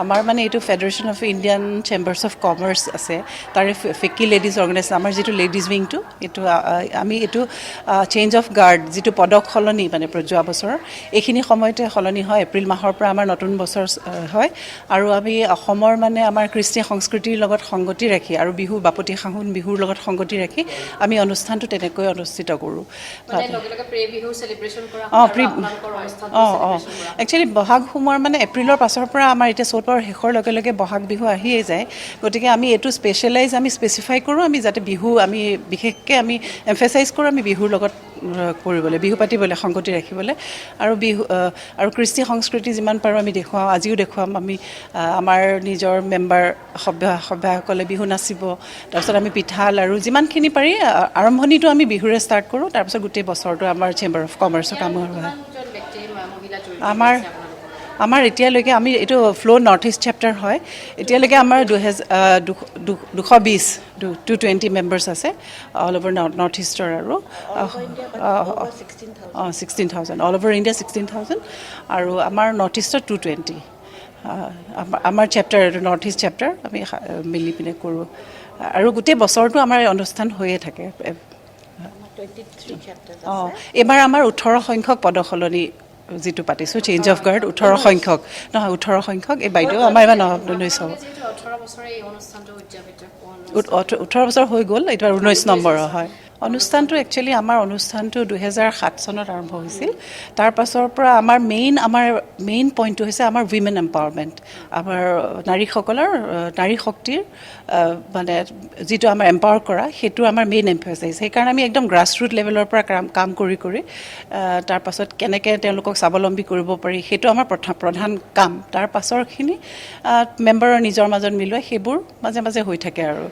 আমাৰ মানে এইটো federation of Indian chambers of commerce আছে তাৰে ফিকি লেডিজ অৰ্গেনাইজেশ্যন আমাৰ যিটো লেডিজ উইংটো এইটো আমি এইটো চেঞ্জ অফ গাৰ্ড যিটো পদক সলনি মানে যোৱা বছৰৰ এইখিনি সময়তে সলনি হয় এপ্ৰিল মাহৰ পৰা আমাৰ নতুন বছৰ হয় আৰু আমি অসমৰ মানে আমাৰ কৃষ্টি সংস্কৃতিৰ লগত সংগতি ৰাখি আৰু বিহু বাপতি সাহোন বিহুৰ লগত সংগতি ৰাখি আমি অনুষ্ঠানটো তেনেকৈ অনুষ্ঠিত কৰোঁ একচুৱেলি বহাগ সোমোৱাৰ মানে এপ্ৰিলৰ পাছৰ পৰা আমাৰ এতিয়া চ'তৰ শেষৰ লগে লগে বহাগ বিহু আহিয়ে যায় গতিকে আমি এইটো আমি স্পেচিফাই কৰোঁ আমি যাতে বিহু আমি বিশেষকৈ আমি এমফেচাইজ কৰোঁ আমি বিহুৰ লগত কৰিবলৈ বিহু পাতিবলৈ সংগতি ৰাখিবলৈ আৰু বিহু আৰু কৃষ্টি সংস্কৃতি যিমান পাৰোঁ আমি দেখুৱাওঁ আজিও দেখুৱাম আমি আমাৰ নিজৰ মেম্বাৰ সভ্যাসকলে বিহু নাচিব তাৰপিছত আমি পিঠা লাড়ু যিমানখিনি পাৰি আৰম্ভণিটো আমি বিহুৰে ষ্টাৰ্ট কৰোঁ তাৰপিছত গোটেই বছৰটো আমাৰ চেম্বাৰ অফ কমাৰ্চৰ কাম হয় আমাৰ এতিয়ালৈকে আমি এইটো ফ্ল' নৰ্থ ইষ্ট চেপ্টাৰ হয় এতিয়ালৈকে আমাৰ 220 মেম্বাৰ্ছ আছে অল অভাৰ নৰ্থ ইষ্টৰ আৰু 16,000 অল অভাৰ ইণ্ডিয়া 16,000 আৰু আমাৰ নৰ্থ ইষ্টৰ 220 আমাৰ চেপ্টাৰ এইটো নৰ্থ ইষ্ট চেপ্টাৰ আমি মিলি পিনে কৰোঁ আৰু গোটেই বছৰটো আমাৰ অনুষ্ঠান হৈয়ে থাকে এইবাৰ আমাৰ 18 সংখ্যক পদক সলনি যিটো পাতিছোঁ চেঞ্জ অফ গাৰ্ড 18 সংখ্যক এই বাইদেউ আমাৰ এইবাৰ 19 বছৰ হৈ গ'ল এইটো 19 নম্বৰৰ হয় অনুষ্ঠানটো একচুৱেলি আমাৰ অনুষ্ঠানটো 2007 চনত আৰম্ভ হৈছিল তাৰ পাছৰ পৰা আমাৰ মেইন পইণ্টটো হৈছে আমাৰ উইমেন এম্পাৱাৰমেণ্ট আমাৰ নাৰীসকলৰ নাৰী শক্তিৰ মানে যিটো আমাৰ এম্পাৱাৰ কৰা সেইটো আমাৰ মেইন এম্ফেচাইজ সেইকাৰণে আমি একদম গ্ৰাছৰুট লেভেলৰ পৰা কাম কৰি তাৰ পাছত কেনেকৈ তেওঁলোকক স্বাৱলম্বী কৰিব পাৰি সেইটো আমাৰ প্ৰধান কাম তাৰ পাছৰখিনি মেম্বাৰৰ নিজৰ মাজত মিলোৱা সেইবোৰ মাজে মাজে হৈ থাকে আৰু